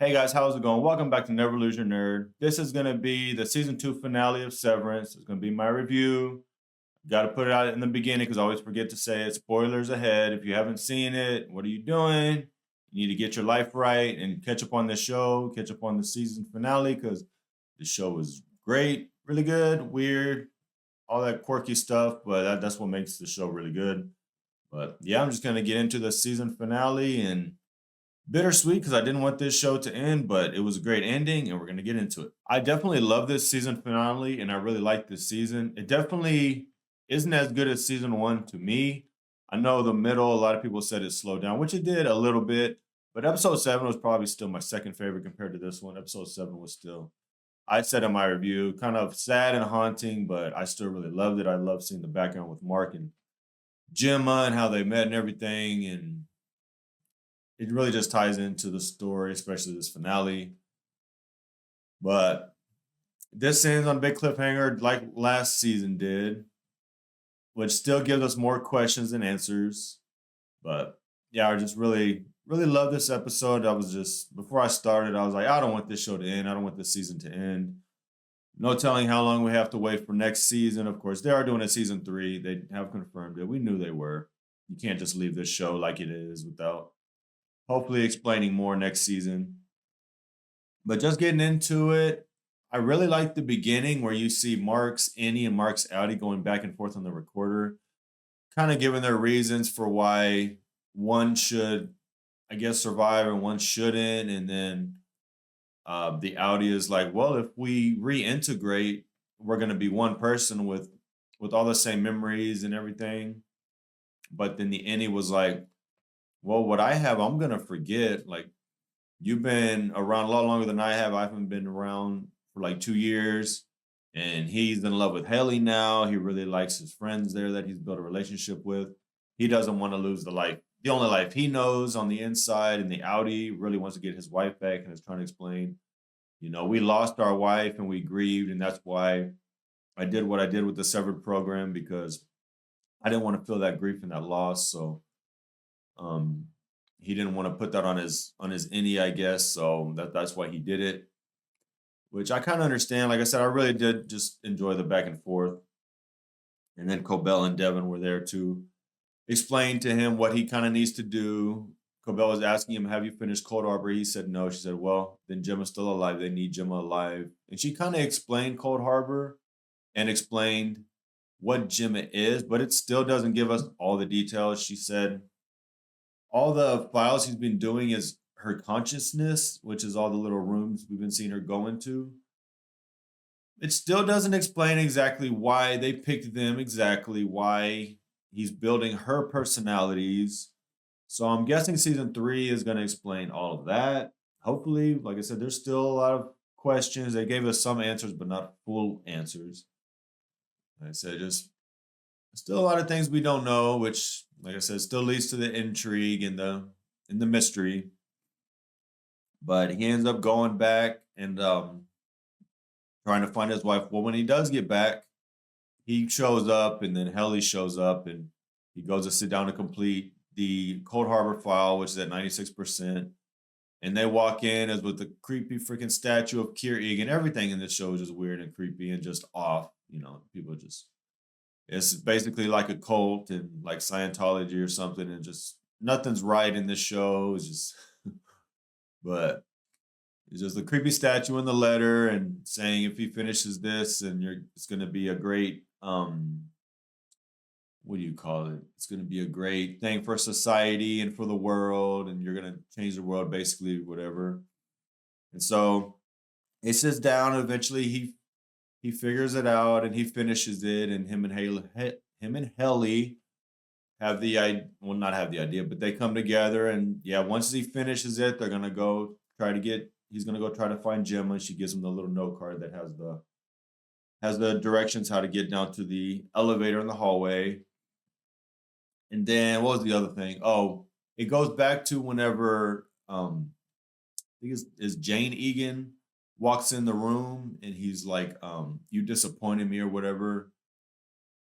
Hey guys, how's it going? Welcome back to Never Lose Your Nerd. This is going to be the season 2 finale of Severance. It's going to be my review. Got to put it out in the beginning because I always forget to say it. Spoilers ahead. If you haven't seen it, what are you doing? You need to get your life right and catch up on the show, catch up on the season finale because the show is great, really good, weird, all that quirky stuff, but that's what makes the show really good. But yeah, I'm just going to get into the season finale and bittersweet because I didn't want this show to end, but it was a great ending, and we're gonna get into it. I definitely love this season finale, and I really like this season. It definitely isn't as good as season one to me. I know the middle, a lot of people said it slowed down, which it did a little bit, but episode seven was probably still my second favorite compared to this one. Episode seven was still, I said in my review, kind of sad and haunting, but I still really loved it. I love seeing the background with Mark and Gemma and how they met and everything, and it really just ties into the story, especially this finale. But this ends on a big cliffhanger, like last season did, which still gives us more questions than answers. But yeah, I just really love this episode. I was just before I started, I was like, I don't want this show to end. I don't want this season to end. No telling how long we have to wait for next season. Of course, they are doing a season three. They have confirmed it. We knew they were. You can't just leave this show like it is without hopefully explaining more next season. But just getting into it, I really like the beginning where you see Mark's Annie and Mark's Audi going back and forth on the recorder, kind of giving their reasons for why one should, I guess, survive and one shouldn't. And then the Audi is like, well, if we reintegrate, we're going to be one person with all the same memories and everything. But then the Annie was like, well, what I have, I'm going to forget. Like, you've been around a lot longer than I have. I haven't been around for like 2 years. And he's in love with Haley now. He really likes his friends there that he's built a relationship with. He doesn't want to lose the only life he knows on the inside. And the Audi really wants to get his wife back and is trying to explain, we lost our wife and we grieved. And that's why I did what I did with the severed program because I didn't want to feel that grief and that loss. So um, he didn't want to put that on his innie, I guess. So that's why he did it, which I kind of understand. Like I said, I really did just enjoy the back and forth. And then Cobell and Devin were there to explain to him what he kind of needs to do. Cobell was asking him, "Have you finished Cold Harbor?" He said no. She said, "Well, then Gemma's still alive. They need Gemma alive." And she kind of explained Cold Harbor and explained what Gemma is, but it still doesn't give us all the details. She said all the files he's been doing is her consciousness, which is all the little rooms we've been seeing her go into. It still doesn't explain exactly why they picked them, exactly why he's building her personalities. So I'm guessing season three is going to explain all of that. Hopefully, like I said, there's still a lot of questions. They gave us some answers, but not full answers. Like I said, just still a lot of things we don't know, which, like I said, still leads to the intrigue and the mystery. But he ends up going back and trying to find his wife. Well, when he does get back, he shows up, and then Helly shows up, and he goes to sit down to complete the Cold Harbor file, which is at 96%. And they walk in as with the creepy freaking statue of Kier Egan. Everything in this show is just weird and creepy and just off. People just it's basically like a cult and like Scientology or something, and just nothing's right in this show. It's just but it's just a creepy statue in the letter and saying if he finishes this and it's gonna be a great what do you call it? It's gonna be a great thing for society and for the world, and you're gonna change the world, basically, whatever. And so it sits down and eventually he figures it out and he finishes it, and him and Helly have the idea, well, not have the idea, but they come together, and yeah, once he finishes it, they're gonna go try to get he's gonna go try to find Gemma. She gives him the little note card that has the directions how to get down to the elevator in the hallway. And then what was the other thing? Oh, it goes back to whenever I think is Jane Egan walks in the room and he's like, you disappointed me or whatever.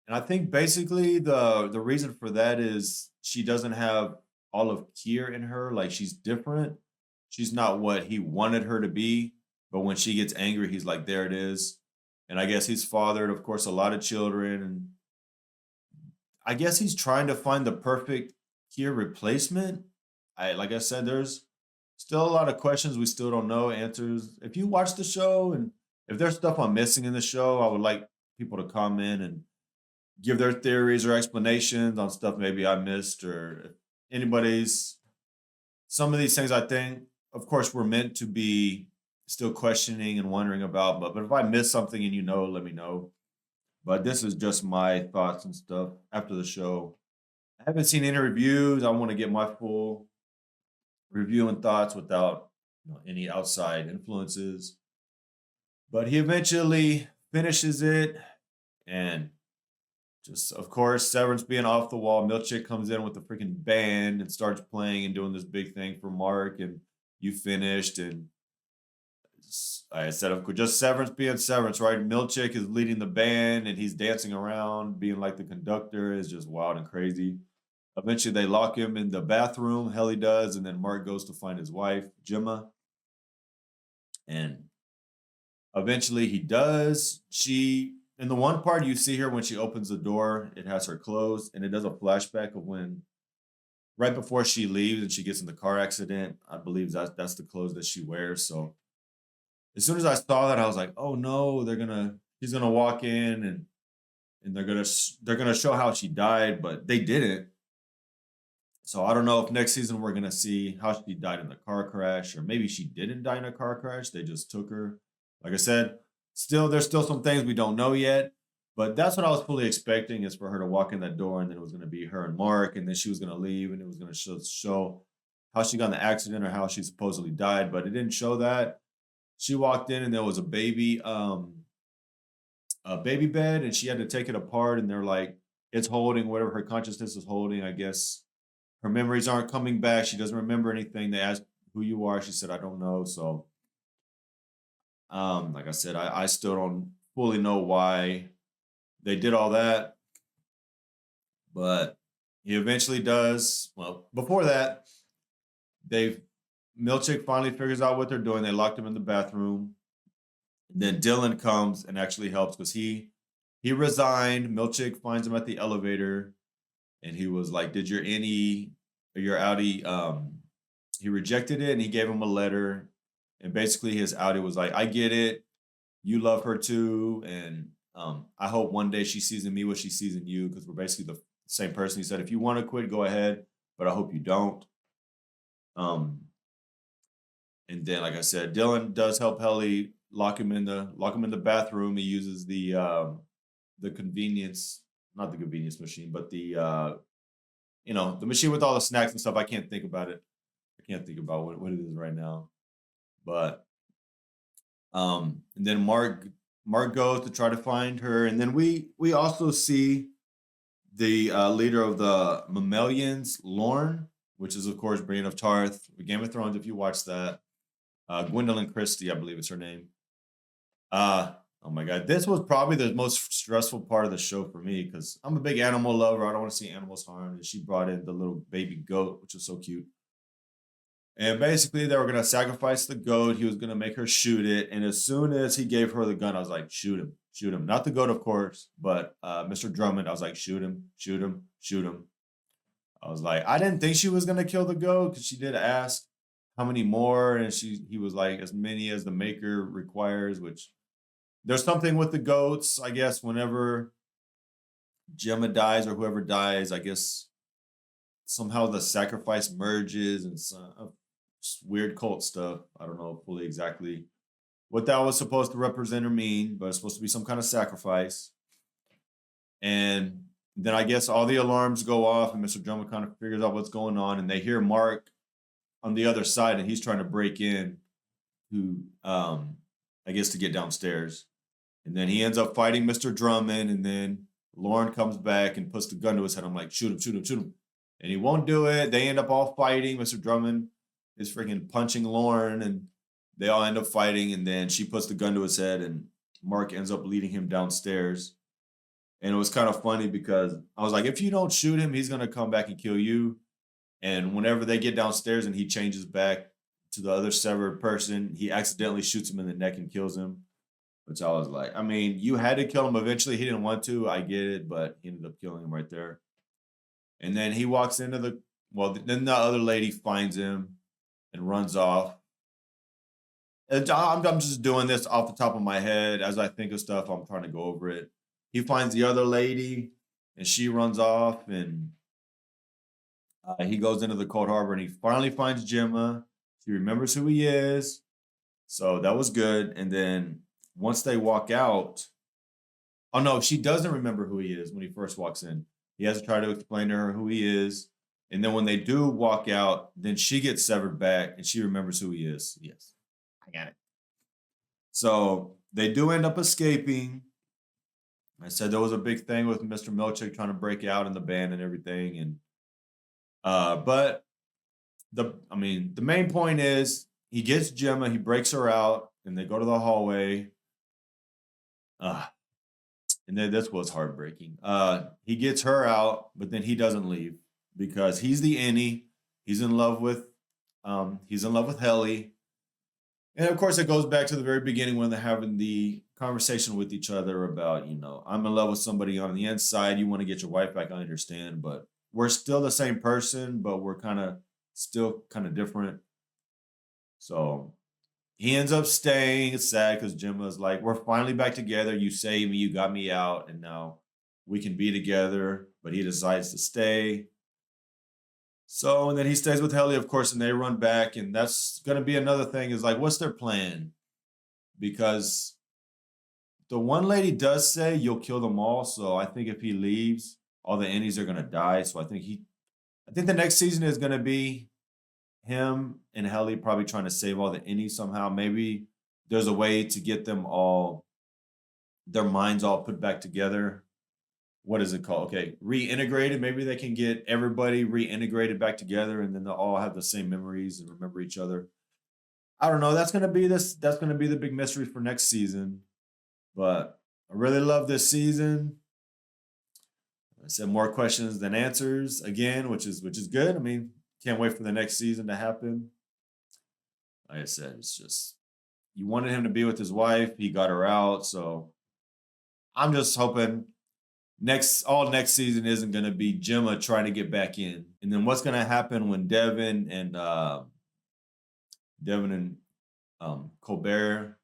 And I think basically the reason for that is she doesn't have all of Kier in her, like she's different. she's not what he wanted her to be. But when she gets angry, he's like, there it is. And I guess he's fathered, of course, a lot of children. And I guess he's trying to find the perfect Kier replacement. Like I said, there's still a lot of questions we still don't know answers. If you watch the show and if there's stuff I'm missing in the show, I would like people to comment and give their theories or explanations on stuff maybe I missed or if anybody's some of these things I think, of course, we're meant to be still questioning and wondering about. But if I miss something and you know, let me know. But this is just my thoughts and stuff after the show. I haven't seen any reviews. I want to get my full review and thoughts without any outside influences. But he eventually finishes it, and just of course, Severance being off the wall, Milchick comes in with the freaking band and starts playing and doing this big thing for Mark, and you finished, and I said, of course, just Severance being Severance, right? Milchick is leading the band and he's dancing around, being like the conductor, is just wild and crazy. Eventually, they lock him in the bathroom. Helly does, and then Mark goes to find his wife, Gemma, and eventually he does. She, in the one part you see her when she opens the door, it has her clothes, and it does a flashback of when right before she leaves and she gets in the car accident. I believe that's the clothes that she wears. So as soon as I saw that, I was like, oh no, he's gonna walk in and they're gonna show how she died, but they didn't. So I don't know if next season we're gonna see how she died in the car crash, or maybe she didn't die in a car crash. They just took her. Like I said, there's still some things we don't know yet. But that's what I was fully expecting, is for her to walk in that door, and then it was gonna be her and Mark, and then she was gonna leave, and it was gonna show how she got in the accident or how she supposedly died. But it didn't show that. She walked in and there was a baby bed, and she had to take it apart, and they're like, it's holding whatever her consciousness is holding. I guess her memories aren't coming back. She doesn't remember anything. They asked who you are. She said, I don't know. So, like I said, I still don't fully know why they did all that. But he eventually does. Well, before that, Milchick finally figures out what they're doing. They locked him in the bathroom. And then Dylan comes and actually helps because he resigned. Milchick finds him at the elevator, and he was like, "Did your innie or your outie?" He rejected it, and he gave him a letter. And basically, his outie was like, "I get it. You love her too, and I hope one day she sees in me what she sees in you, because we're basically the same person." He said, "If you want to quit, go ahead, but I hope you don't." Um, and then, like I said, Dylan does help Helly lock him in the bathroom. He uses the convenience, not the convenience machine, but the machine with all the snacks and stuff. I can't think about it. I can't think about what it is right now. But and then Mark goes to try to find her, and then we also see the leader of the Mammalians, Lorne, which is of course Brienne of Tarth, Game of Thrones. If you watch that, Gwendolyn Christie, I believe is her name. Oh my god, this was probably the most stressful part of the show for me, because I'm a big animal lover. I don't want to see animals harmed, and she brought in the little baby goat, which was so cute. And basically, they were gonna sacrifice the goat. He was gonna make her shoot it, and as soon as he gave her the gun, I was like, "Shoot him! Shoot him!" Not the goat, of course, but Mr. Drummond. I was like, "Shoot him! Shoot him! Shoot him!" I was like, I didn't think she was gonna kill the goat, because she did ask how many more, and he was like, as many as the maker requires, which there's something with the goats, I guess. Whenever Gemma dies or whoever dies, I guess somehow the sacrifice merges, and some weird cult stuff. I don't know fully exactly what that was supposed to represent or mean, but it's supposed to be some kind of sacrifice. And then I guess all the alarms go off, and Mr. Drummond kind of figures out what's going on, and they hear Mark on the other side, and he's trying to break in to, I guess, to get downstairs. And then he ends up fighting Mr. Drummond, and then Lauren comes back and puts the gun to his head. I'm like, shoot him, shoot him, shoot him. And he won't do it. They end up all fighting. Mr. Drummond is freaking punching Lauren, and they all end up fighting. And then she puts the gun to his head, and Mark ends up leading him downstairs. And it was kind of funny because I was like, if you don't shoot him, he's going to come back and kill you. And whenever they get downstairs and he changes back to the other severed person. He accidentally shoots him in the neck and kills him, which I was like, I mean, you had to kill him eventually. He didn't want to. I get it, but he ended up killing him right there. And then he walks into the, well, then the other lady finds him and runs off. And I'm just doing this off the top of my head as I think of stuff. I'm trying to go over it. He finds the other lady and she runs off, and he goes into the cold harbor and he finally finds Gemma. She remembers who he is. So that was good. And then once they walk out, oh no, she doesn't remember who he is when he first walks in. He has to try to explain to her who he is. And then when they do walk out, then she gets severed back and she remembers who he is. Yes, I got it. So they do end up escaping. I said there was a big thing with Mr. Milchick trying to break out in the band and everything. And but the main point is he gets Gemma, he breaks her out, and they go to the hallway. And then this was heartbreaking. He gets her out, but then he doesn't leave because he's the innie. He's in love with Helly. And of course, it goes back to the very beginning when they're having the conversation with each other about, I'm in love with somebody on the inside. You want to get your wife back, I understand, but we're still the same person, but we're still kind of different. So he ends up staying. It's sad because Gemma's like, we're finally back together. You saved me, you got me out, and now we can be together. But he decides to stay. So, and then he stays with Helly, of course, and they run back. And that's going to be another thing is like, what's their plan? Because the one lady does say you'll kill them all. So I think if he leaves, all the innies are going to die. So I think the next season is going to be him and Helly probably trying to save all the innies somehow. Maybe there's a way to get them all, their minds all put back together. What is it called? Okay, reintegrated. Maybe they can get everybody reintegrated back together, and then they'll all have the same memories and remember each other. I don't know. That's gonna be the big mystery for next season. But I really love this season. I said more questions than answers again, which is good. I mean, can't wait for the next season to happen. Like I said, it's just you wanted him to be with his wife. He got her out, so I'm just hoping next season isn't going to be Gemma trying to get back in. And then what's going to happen when Devin and Cobell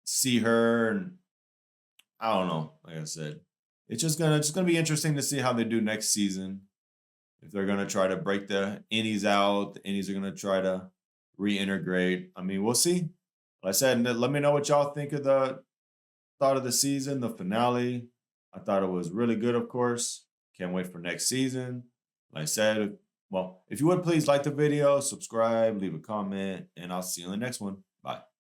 see her, and I don't know. Like I said, it's just gonna be interesting to see how they do next season. If they're gonna try to break the innies out, the innies are gonna try to reintegrate. I mean, we'll see. Like I said, let me know what y'all think of the thought of the season, the finale. I thought it was really good, of course. Can't wait for next season. Like I said, well, if you would please like the video, subscribe, leave a comment, and I'll see you in the next one. Bye.